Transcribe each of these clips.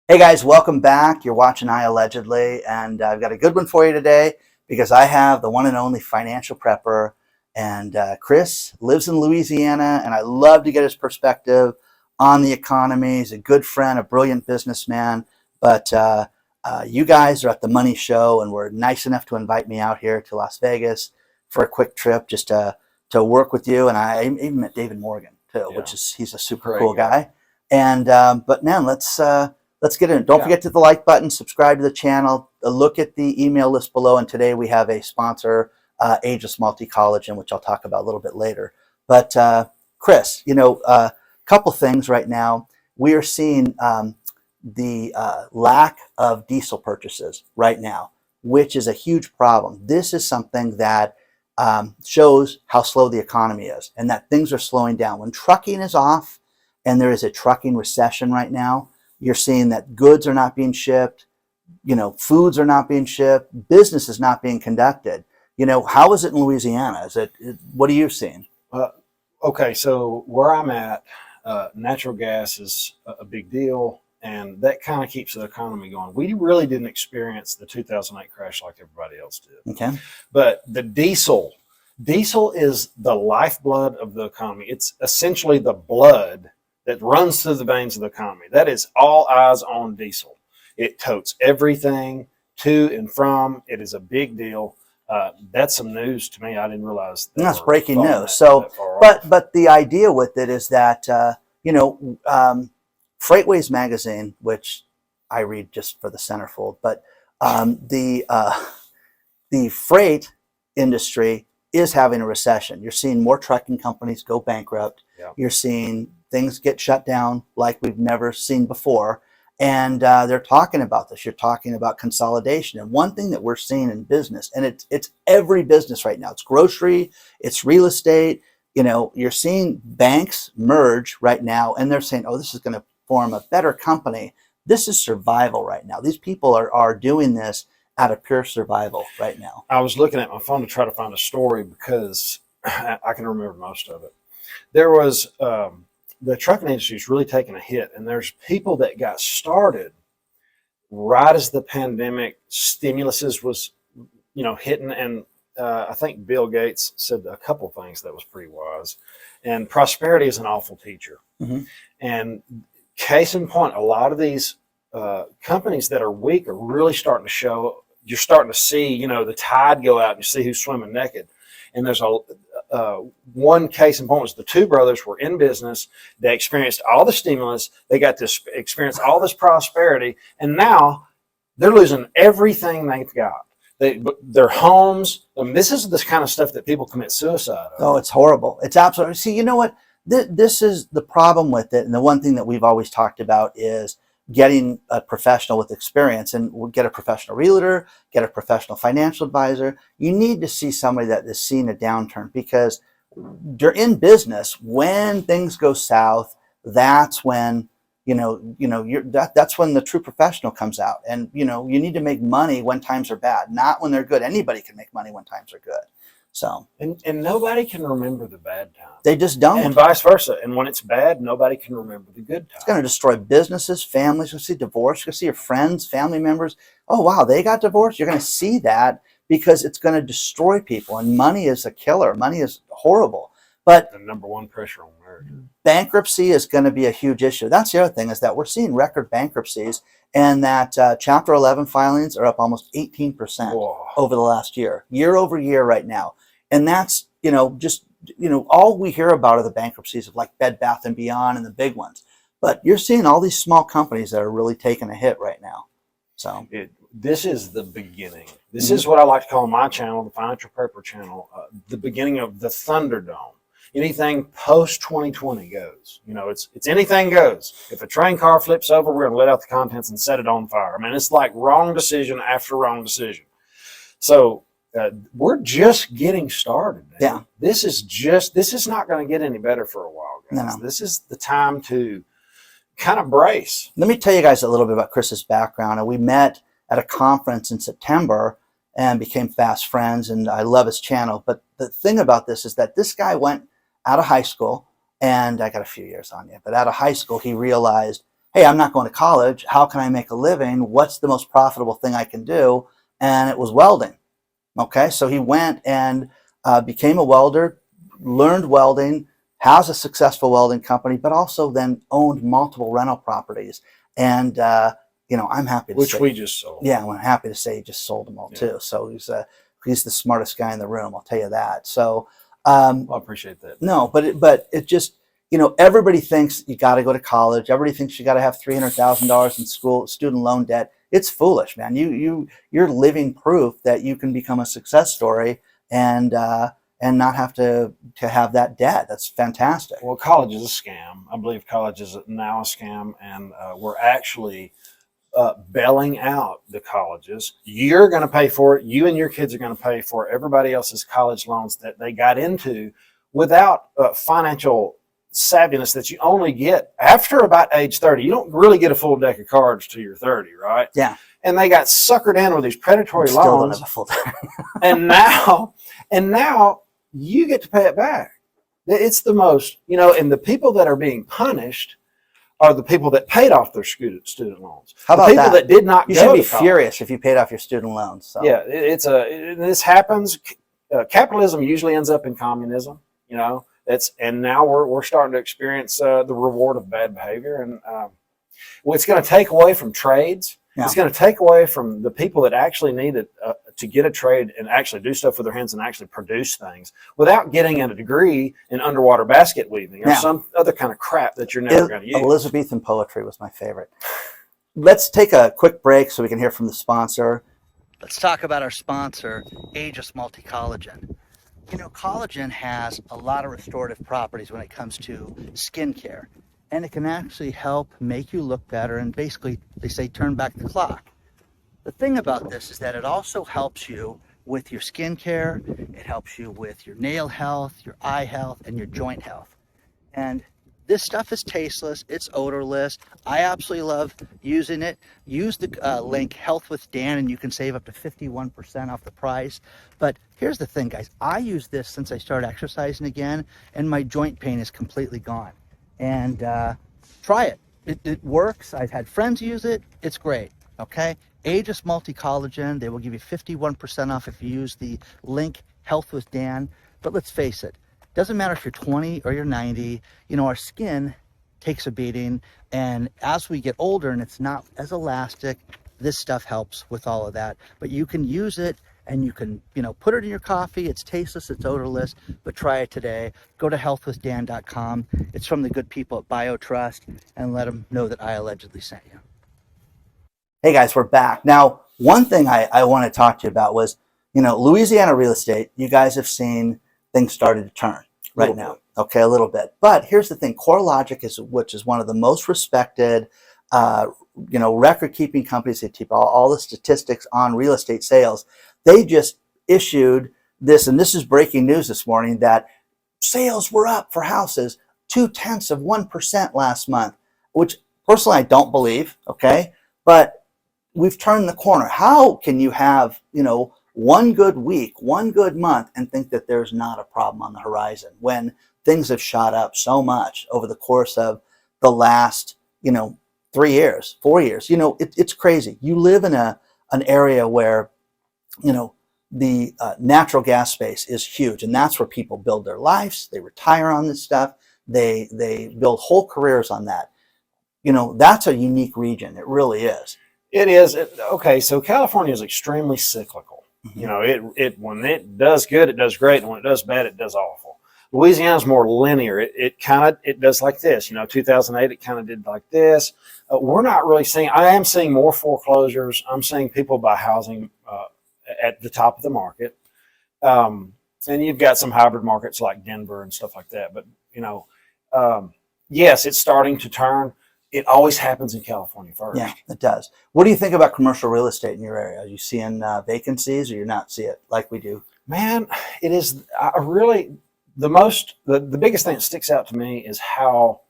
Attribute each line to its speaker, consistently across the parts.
Speaker 1: Hey guys, welcome back. You're watching iAllegedly, and I've got a good one for you today because I have the one and only financial prepper, and Chris lives in Louisiana, and I love to get his perspective on the economy. He's a good friend, a brilliant businessman, but you guys are at the Money Show, and were nice enough to invite me out here to Las Vegas for a quick trip just to work with you, and I even met David Morgan too,
Speaker 2: Yeah.
Speaker 1: which is he's a super
Speaker 2: Great
Speaker 1: cool
Speaker 2: guy.
Speaker 1: guy. And but man, let's get in. Don't forget to hit the like button, subscribe to the channel, look at the email list below. And today we have a sponsor, Ageless Collagen, which I'll talk about a little bit later. But Chris, a couple things right now. We are seeing the lack of diesel purchases right now, which is a huge problem. This is something that shows how slow the economy is and that things are slowing down. When trucking is off and there is a trucking recession right now, you're seeing that goods are not being shipped, foods are not being shipped, business is not being conducted. How is it in Louisiana? What are you seeing?
Speaker 2: Okay, so where I'm at, natural gas is a big deal, and that kind of keeps the economy going. We really didn't experience the 2008 crash like everybody else did.
Speaker 1: Okay.
Speaker 2: But the diesel is the lifeblood of the economy. It's essentially the blood that runs through the veins of the economy. That is all eyes on diesel. It totes everything to and from. It is a big deal. That's some news to me. I didn't realize that.
Speaker 1: That's breaking news. So, but the idea with it is that Freightways magazine, which I read just for the centerfold, but the freight industry is having a recession. You're seeing more trucking companies go bankrupt.
Speaker 2: Yeah.
Speaker 1: You're seeing things get shut down like we've never seen before. And they're talking about this. You're talking about consolidation. And one thing that we're seeing in business, and it's every business right now, it's grocery, it's real estate. You're seeing banks merge right now, and they're saying, oh, this is going to form a better company. This is survival right now. These people are doing this out of pure survival right now.
Speaker 2: I was looking at my phone to try to find a story because I can remember most of it. There was the trucking industry is really taking a hit, and there's people that got started right as the pandemic stimuluses was, hitting. And I think Bill Gates said a couple things that was pretty wise. And prosperity is an awful teacher.
Speaker 1: Mm-hmm.
Speaker 2: And case in point, a lot of these companies that are weak are really starting to show. You're starting to see, the tide go out, and you see who's swimming naked. And there's one case in point was the two brothers were in business. They experienced all the stimulus. They got to experience all this prosperity, and now they're losing everything they've got. Their homes. This is the kind of stuff that people commit suicide over.
Speaker 1: Oh, it's horrible. It's absolutely. See, you know what? This is the problem with it, and the one thing that we've always talked about is getting a professional with experience, and we'll get a professional realtor, get a professional financial advisor. You need to see somebody that has seen a downturn, because you're in business. When things go south, that's when that's when the true professional comes out. And you need to make money when times are bad, not when they're good. Anybody can make money when times are good. So
Speaker 2: and nobody can remember the bad times.
Speaker 1: They just don't.
Speaker 2: And vice versa. And when it's bad, nobody can remember the good times.
Speaker 1: It's going to destroy businesses, families. You'll see divorce. You'll see your friends, family members. Oh, wow, they got divorced. You're going to see that because it's going to destroy people. And money is a killer. Money is horrible. But
Speaker 2: the number one pressure on marriage.
Speaker 1: Bankruptcy is going to be a huge issue. That's the other thing, is that we're seeing record bankruptcies, and that Chapter 11 filings are up almost 18% over the last year over year right now. And that's, all we hear about are the bankruptcies of like Bed Bath & Beyond and the big ones. But you're seeing all these small companies that are really taking a hit right now. So
Speaker 2: this is the beginning. This is what I like to call my channel, the Financial Prepper channel, the beginning of the Thunderdome. Anything post 2020 goes. It's anything goes. If a train car flips over, we're going to let out the contents and set it on fire. I mean, it's like wrong decision after wrong decision. So we're just getting started. Man.
Speaker 1: Yeah.
Speaker 2: This is not going to get any better for a while, guys.
Speaker 1: No.
Speaker 2: This is the time to kind of brace.
Speaker 1: Let me tell you guys a little bit about Chris's background. And we met at a conference in September and became fast friends, and I love his channel. But the thing about this is that this guy went out of high school, and I got a few years on you, but out of high school, he realized, hey, I'm not going to college. How can I make a living? What's the most profitable thing I can do? And it was welding. Okay, so he went and became a welder, learned welding, has a successful welding company, but also then owned multiple rental properties. And I'm happy to
Speaker 2: Which
Speaker 1: say,
Speaker 2: we just sold.
Speaker 1: yeah, I'm happy to say he just sold them all too. So he's the smartest guy in the room. I'll tell you that. So
Speaker 2: Well, I appreciate that.
Speaker 1: no, but it just, everybody thinks you got to go to college. Everybody thinks you got to have $300,000 in student loan debt. It's foolish, man. You're living proof that you can become a success story and not have to have that debt. That's fantastic.
Speaker 2: Well, college is a scam. I believe college is now a scam, and we're actually bailing out the colleges. You're going to pay for it. You and your kids are going to pay for everybody else's college loans that they got into without financial savviness that you only get after about age 30. You don't really get a full deck of cards till you're 30, right?
Speaker 1: Yeah.
Speaker 2: And they got suckered in with these predatory
Speaker 1: Still don't
Speaker 2: loans.
Speaker 1: have a full
Speaker 2: and now you get to pay it back. It's the most, and the people that are being punished are the people that paid off their student loans.
Speaker 1: How about
Speaker 2: the people that did not
Speaker 1: You
Speaker 2: go
Speaker 1: should be
Speaker 2: to college.
Speaker 1: furious if you paid off your student loans. So.
Speaker 2: Yeah, this happens. Capitalism usually ends up in communism, and now we're starting to experience the reward of bad behavior, and it's going to take away from trades. Yeah. It's going to take away from the people that actually need it to get a trade and actually do stuff with their hands and actually produce things without getting a degree in underwater basket weaving or some other kind of crap that you're never going to use.
Speaker 1: Elizabethan poetry was my favorite. Let's take a quick break so we can hear from the sponsor. Let's talk about our sponsor, Aegis Multi-Collagen. Collagen has a lot of restorative properties when it comes to skincare. And it can actually help make you look better and basically, they say, turn back the clock. The thing about this is that it also helps you with your skincare, it helps you with your nail health, your eye health, and your joint health. And this stuff is tasteless, it's odorless. I absolutely love using it. Use the link Health with Dan and you can save up to 51% off the price. But here's the thing, guys. I use this since I started exercising again and my joint pain is completely gone. And try it. It works. I've had friends use it. It's great. Okay. Aegis Multi-Collagen. They will give you 51% off if you use the link Health with Dan. But let's face it. Doesn't matter if you're 20 or you're 90. Our skin takes a beating. And as we get older and it's not as elastic, this stuff helps with all of that. But you can use it. And you can, put it in your coffee. It's tasteless, it's odorless, but try it today. Go to healthwithdan.com. It's from the good people at BioTrust, and let them know that I allegedly sent you. Hey guys, we're back. Now, one thing I want to talk to you about was, Louisiana real estate, you guys have seen things started to turn right now. Okay, a little bit. But here's the thing, CoreLogic, which is one of the most respected record-keeping companies that keep all the statistics on real estate sales. They just issued this, and this is breaking news this morning, that sales were up for houses 0.2% last month, which personally I don't believe, okay? But we've turned the corner. How can you have, one good week, one good month, and think that there's not a problem on the horizon when things have shot up so much over the course of the last, 3 years, 4 years? It's crazy. You live in an area where the natural gas space is huge, and that's where people build their lives. They retire on this stuff. They build whole careers on that. That's a unique region. It really is.
Speaker 2: It is. Okay, so California is extremely cyclical.
Speaker 1: Mm-hmm.
Speaker 2: When it does good, it does great, and when it does bad, it does awful. Louisiana is more linear. It does like this. 2008, it kind of did like this. We're not really seeing. I am seeing more foreclosures. I'm seeing people buy housing at the top of the market, and you've got some hybrid markets like Denver and stuff like that. But yes, it's starting to turn. It always happens in California first.
Speaker 1: Yeah, it does. What do you think about commercial real estate in your area? Are you seeing vacancies, or you're not seeing it like we do?
Speaker 2: Man, it is. I really. The biggest thing that sticks out to me is how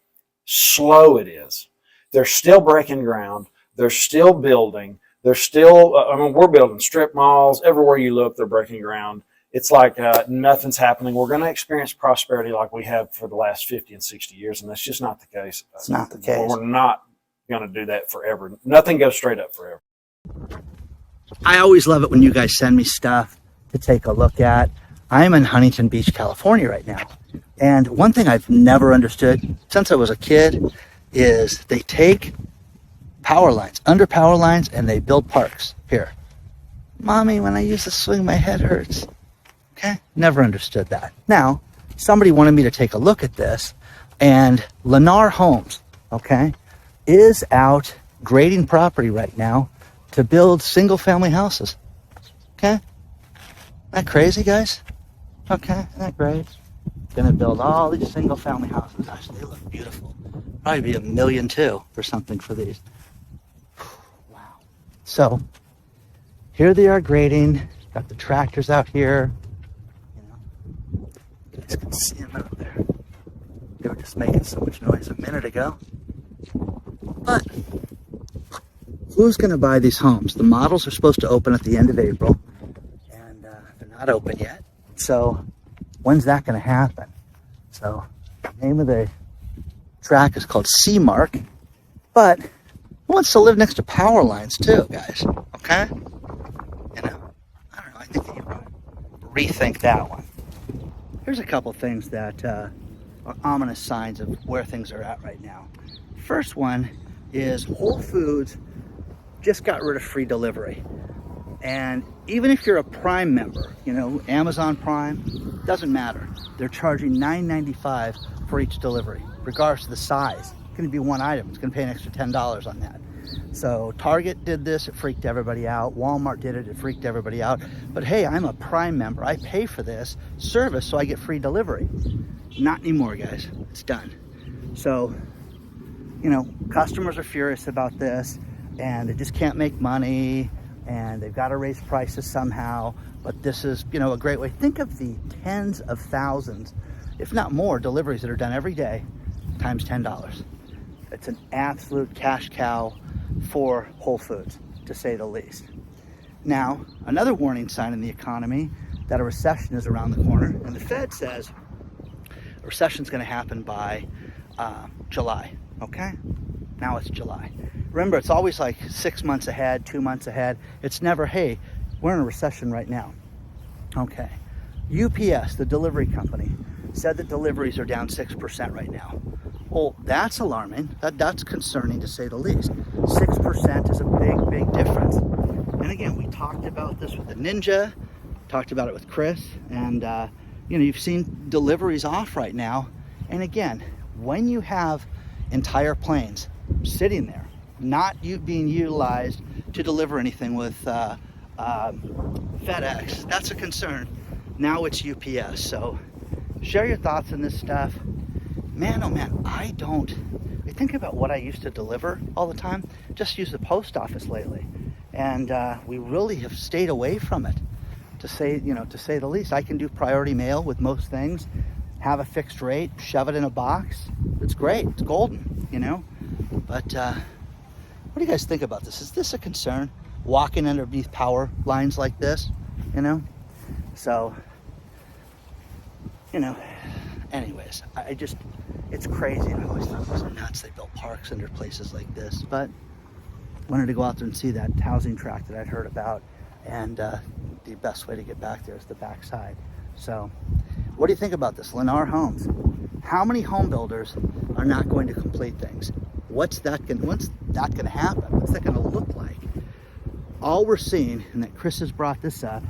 Speaker 2: slow it is. They're still breaking ground. They're still building. They're still, we're building strip malls. Everywhere you look, they're breaking ground. It's like nothing's happening. We're going to experience prosperity like we have for the last 50 and 60 years, and that's just not the case.
Speaker 1: It's not the case.
Speaker 2: We're not going to do that forever. Nothing goes straight up forever.
Speaker 1: I always love it when you guys send me stuff to take a look at. I'm in Huntington Beach, California right now. And one thing I've never understood since I was a kid is they take power lines, under power lines, and they build parks here. Mommy, when I use the swing, my head hurts. Okay, never understood that. Now, somebody wanted me to take a look at this, and Lennar Homes, okay, is out grading property right now to build single-family houses. Okay, isn't that crazy, guys? Okay, isn't that great? Gonna build all these single-family houses. Gosh, they look beautiful. Probably be $1 million too or something for these. Wow. So here they are grading. Got the tractors out here. You know, you guys can see them out there. They were just making so much noise a minute ago. But who's going to buy these homes? The models are supposed to open at the end of April, and they're not open yet. So when's that going to happen? So the name of the track is called C Mark, but who wants to live next to power lines too, guys? Okay? You know, I don't know. I think that you want to rethink that one. Here's a couple things that are ominous signs of where things are at right now. First one is Whole Foods just got rid of free delivery. And even if you're a Prime member, you know, Amazon Prime, doesn't matter. They're charging $9.95 for each delivery, regardless of the size. It's going to be one item. It's going to pay an extra $10 on that. So Target did this, it freaked everybody out. Walmart did it, it freaked everybody out. But hey, I'm a Prime member. I pay for this service so I get free delivery. Not anymore, guys. It's done. So, you know, customers are furious about this, and they just can't make money, and they've got to raise prices somehow. But this is, you know, a great way. Think of the tens of thousands, if not more, deliveries that are done every day times $10. It's an absolute cash cow for Whole Foods, to say the least. Now, another warning sign in the economy that a recession is around the corner, and the Fed says a recession is going to happen by July. Okay? Now it's July. Remember, it's always like 6 months ahead, 2 months ahead. It's never, hey, we're in a recession right now. Okay. UPS, the delivery company, said that deliveries are down 6% right now. Well, that's alarming. That's concerning, to say the least. 6% is a big, big difference. And again, we talked about this with the Ninja, talked about it with Chris, and you know, you've seen deliveries off right now. And again, when you have entire planes sitting there, not being utilized to deliver anything with FedEx, that's a concern. Now it's UPS. So share your thoughts on this stuff. Man, oh man, I think about what I used to deliver all the time. Just use the post office lately, and we really have stayed away from it, to say the least. I can do priority mail with most things, have a fixed rate, shove it in a box. It's great. It's golden, you know. But what do you guys think about this? Is this a concern? Walking underneath power lines like this, you know? So, you know, anyways, it's crazy. I always thought it was nuts they built parks under places like this, but wanted to go out there and see that housing tract that I'd heard about, and the best way to get back there is the backside. So what do you think about this? Lennar Homes. How many home builders are not going to complete things? What's that going to happen? What's that going to look like? All we're seeing, and that Chris has brought this up,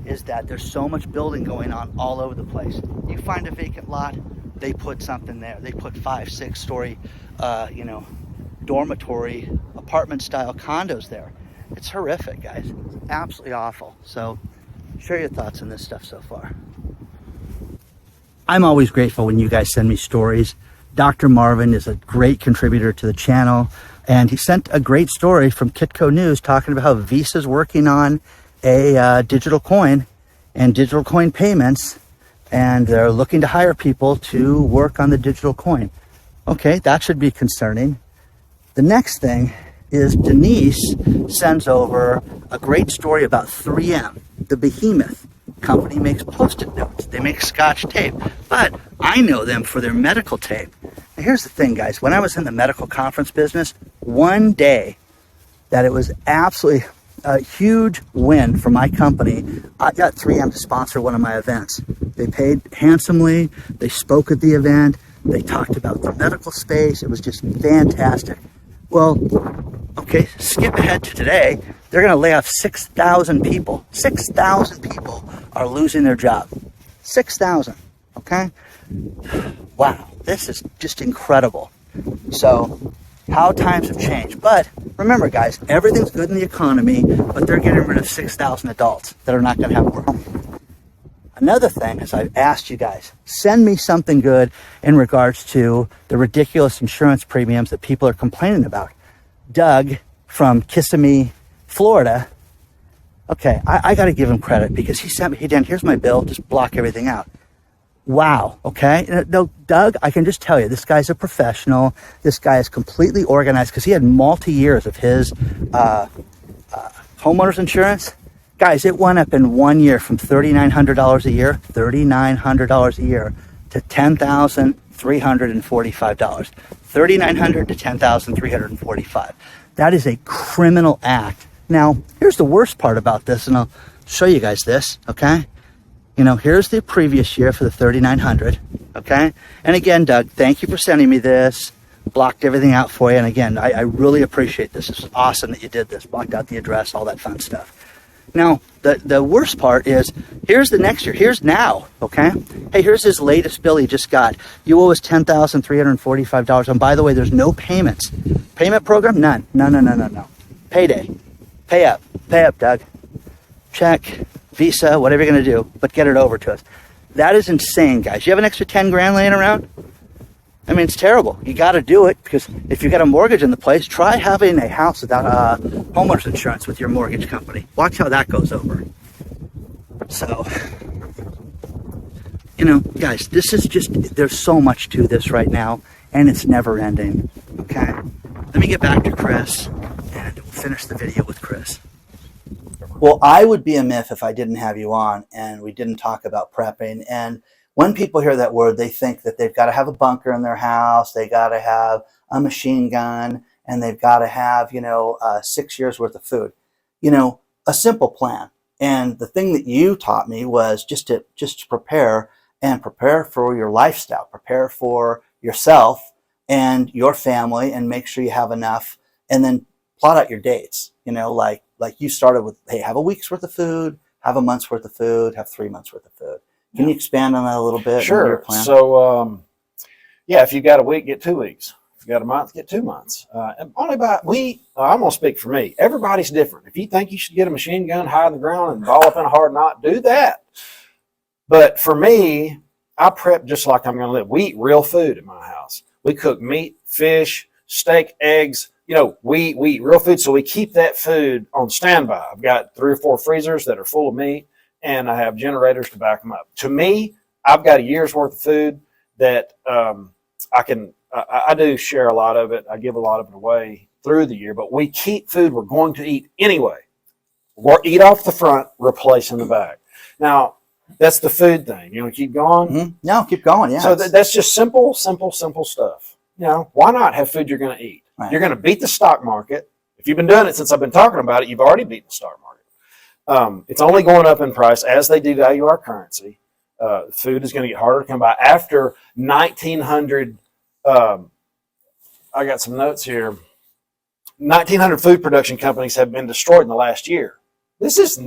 Speaker 1: is that there's so much building going on all over the place. You find a vacant lot, they put something there. They put 5-6 story, dormitory, apartment style condos there. It's horrific, guys. It's absolutely awful. So share your thoughts on this stuff so far. I'm always grateful when you guys send me stories. Dr. Marvin is a great contributor to the channel, and he sent a great story from Kitco News talking about how Visa's working on a digital coin and digital coin payments, and they're looking to hire people to work on the digital coin. Okay, that should be concerning. The next thing is Denise sends over a great story about 3M, the behemoth company. Makes Post-it notes. They make Scotch tape, but I know them for their medical tape. Now, here's the thing, guys. When I was in the medical conference business, one day that it was absolutely a huge win for my company. I got 3M to sponsor one of my events. They paid handsomely. They spoke at the event. They talked about the medical space. It was just fantastic. Well, okay, skip ahead to today. They're going to lay off 6,000 people. 6,000 people are losing their job. 6,000, okay? Wow, this is just incredible. So, how times have changed. But remember, guys, everything's good in the economy, but they're getting rid of 6,000 adults that are not going to have work. Another thing is I've asked you guys, send me something good in regards to the ridiculous insurance premiums that people are complaining about. Doug from Kissimmee, Florida. Okay, I got to give him credit because he sent me, hey, Dan, here's my bill. Just block everything out. Wow, okay. No, Doug, I can just tell you, this guy's a professional. This guy is completely organized because he had multi-years of his homeowners insurance. Guys, it went up in 1 year from $3,900 a year, $3,900 a year, to $10,345. $3,900 to $10,345. That is a criminal act. Now, here's the worst part about this, and I'll show you guys this, okay? You know, here's the previous year for the $3,900, okay? And again, Doug, thank you for sending me this. Blocked everything out for you. And again, I really appreciate this. It's awesome that you did this. Blocked out the address, all that fun stuff. Now, the worst part is, here's the next year. Here's now, okay? Hey, here's his latest bill he just got. You owe us $10,345. And by the way, there's no payments. Payment program? None. No. Payday. Pay up, Doug. Check, Visa, whatever you're going to do, but get it over to us. That is insane, guys. You have an extra 10 grand laying around? I mean, it's terrible. You got to do it because if you got a mortgage in the place, try having a house without homeowners insurance with your mortgage company. Watch how that goes over. So, you know, guys, this is just, there's so much to this right now, and it's never ending, okay? Let me get back to Chris, and we'll finish the video with Chris. Well, I would be a myth if I didn't have you on and we didn't talk about prepping. And when people hear that word, they think that they've got to have a bunker in their house, they got to have a machine gun, and they've got to have, 6 years worth of food. You know, a simple plan. And the thing that you taught me was just to prepare for your lifestyle, prepare for yourself and your family, and make sure you have enough, and then plot out your dates. You know, like you started with, hey, have a week's worth of food, have a month's worth of food, have 3 months worth of food. Can you expand on that a little bit?
Speaker 2: Sure.
Speaker 1: Your plan?
Speaker 2: So, if you got a week, get 2 weeks. If you got a month, get 2 months. And I'm going to speak for me. Everybody's different. If you think you should get a machine gun, hide in the ground, and ball up in a hard knot, do that. But for me, I prep just like I'm going to live. We eat real food in my house. We cook meat, fish, steak, eggs. You know, we eat real food, so we keep that food on standby. I've got 3 or 4 freezers that are full of meat, and I have generators to back them up. To me, I've got a year's worth of food that I do share a lot of it. I give a lot of it away through the year, but we keep food we're going to eat anyway. We'll eat off the front, replace in the back. Now, that's the food thing. You want to keep going?
Speaker 1: Mm-hmm. No, keep going, yeah.
Speaker 2: So that's just simple stuff. You know, why not have food you're going to eat? Right. You're going to beat the stock market. If you've been doing it since I've been talking about it, you've already beaten the stock market. It's only going up in price as they devalue our currency. Food is going to get harder to come by. After 1900, I got some notes here. 1900 food production companies have been destroyed in the last year. This is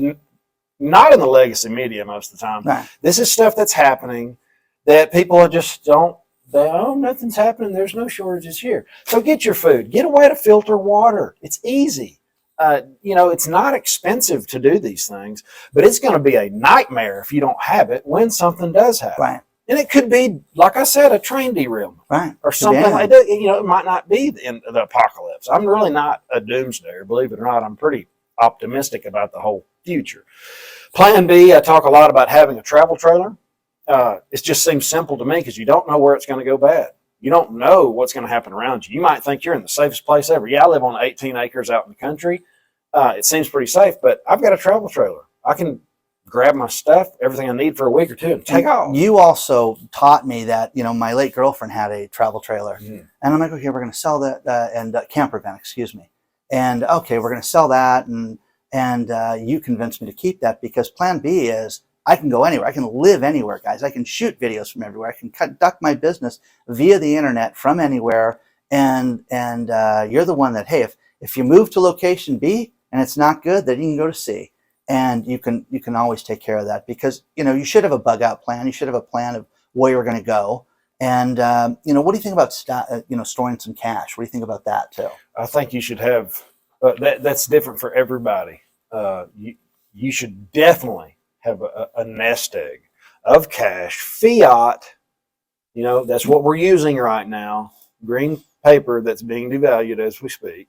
Speaker 2: not in the legacy media most of the time.
Speaker 1: Right.
Speaker 2: This is stuff that's happening that people just don't. Nothing's happening. There's no shortages here. So get your food. Get a way to filter water. It's easy. It's not expensive to do these things, but it's going to be a nightmare if you don't have it when something does happen.
Speaker 1: Right.
Speaker 2: And it could be, like I said, a train derailment.
Speaker 1: Right.
Speaker 2: Or something like that. It might not be the apocalypse. I'm really not a doomsdayer, believe it or not. I'm pretty optimistic about the whole future. Plan B, I talk a lot about having a travel trailer. It just seems simple to me because you don't know where it's going to go bad. You don't know what's going to happen around you. You might think you're in the safest place ever. Yeah, I live on 18 acres out in the country. It seems pretty safe, but I've got a travel trailer. I can grab my stuff, everything I need for a week or two, and take off.
Speaker 1: You also taught me that, my late girlfriend had a travel trailer, and I'm like, okay, we're going to sell that, and camper van, excuse me. And okay, we're going to sell that. And you convinced me to keep that, because plan B is I can go anywhere. I can live anywhere, guys. I can shoot videos from everywhere. I can conduct my business via the internet from anywhere. And you're the one that, hey, if you move to location B and it's not good, then you can go to C. And you can always take care of that, because, you should have a bug out plan. You should have a plan of where you're going to go. And, what do you think about, storing some cash? What do you think about that too?
Speaker 2: I think you should have, that's different for everybody. You should definitely have a nest egg of cash, fiat. That's what we're using right now. Green paper that's being devalued as we speak.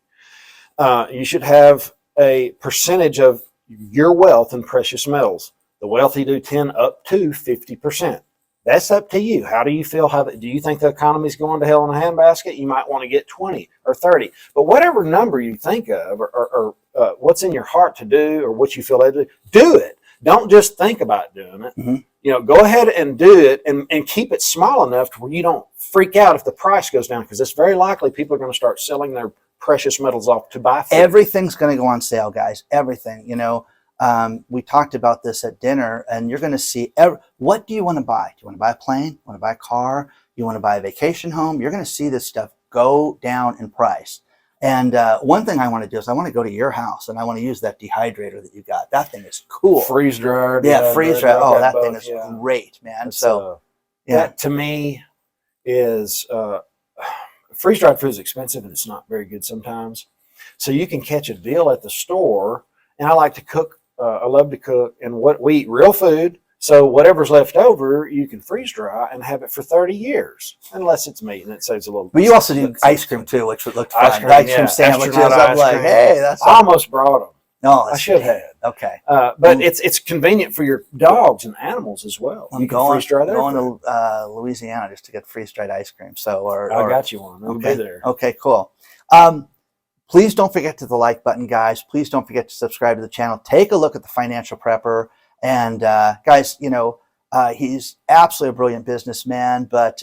Speaker 2: You should have a percentage of your wealth in precious metals. The wealthy do 10 up to 50%. That's up to you. How do you feel? Do you think the economy's going to hell in a handbasket? You might want to get 20 or 30. But whatever number you think of, or what's in your heart to do, or what you feel able to do it. Don't just think about doing it.
Speaker 1: Mm-hmm.
Speaker 2: Go ahead and do it, and keep it small enough to where you don't freak out if the price goes down, because it's very likely people are going to start selling their precious metals off to buy food.
Speaker 1: Everything's going to go on sale, guys. Everything. We talked about this at dinner, and you're going to see what do you want to buy? Do you want to buy a plane? Want to buy a car? You want to buy a vacation home? You're going to see this stuff go down in price. And one thing I want to do is I want to go to your house, and I want to use that dehydrator that you got. That thing is cool.
Speaker 2: Freeze dried.
Speaker 1: Yeah, freeze dried. Oh, that thing is great, man.
Speaker 2: That to me is freeze dried food is expensive, and it's not very good sometimes. So you can catch a deal at the store. And I like to cook. I love to cook, and we eat real food. So whatever's left over, you can freeze dry and have it for 30 years, unless it's meat, and it saves a little.
Speaker 1: But you also do ice cream too, which would look fun. Ice cream sandwiches.
Speaker 2: I'm
Speaker 1: like, hey, that's.
Speaker 2: I almost brought them.
Speaker 1: No,
Speaker 2: I should have.
Speaker 1: Okay.
Speaker 2: But it's convenient for your dogs and animals as well.
Speaker 1: I'm going to Louisiana just to get freeze dried ice cream. So,
Speaker 2: I got you one. I'll
Speaker 1: okay.
Speaker 2: be there.
Speaker 1: Okay, cool. Please don't forget to hit the like button, guys. Please don't forget to subscribe to the channel. Take a look at the Financial Prepper. And guys, he's absolutely a brilliant businessman, but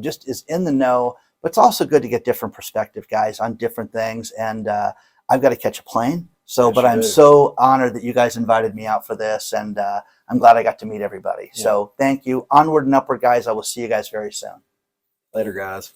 Speaker 1: just is in the know. But it's also good to get different perspective, guys, on different things. And I've got to catch a plane. But I'm so honored that you guys invited me out for this. And I'm glad I got to meet everybody. Yeah. So thank you. Onward and upward, guys. I will see you guys very soon.
Speaker 2: Later, guys.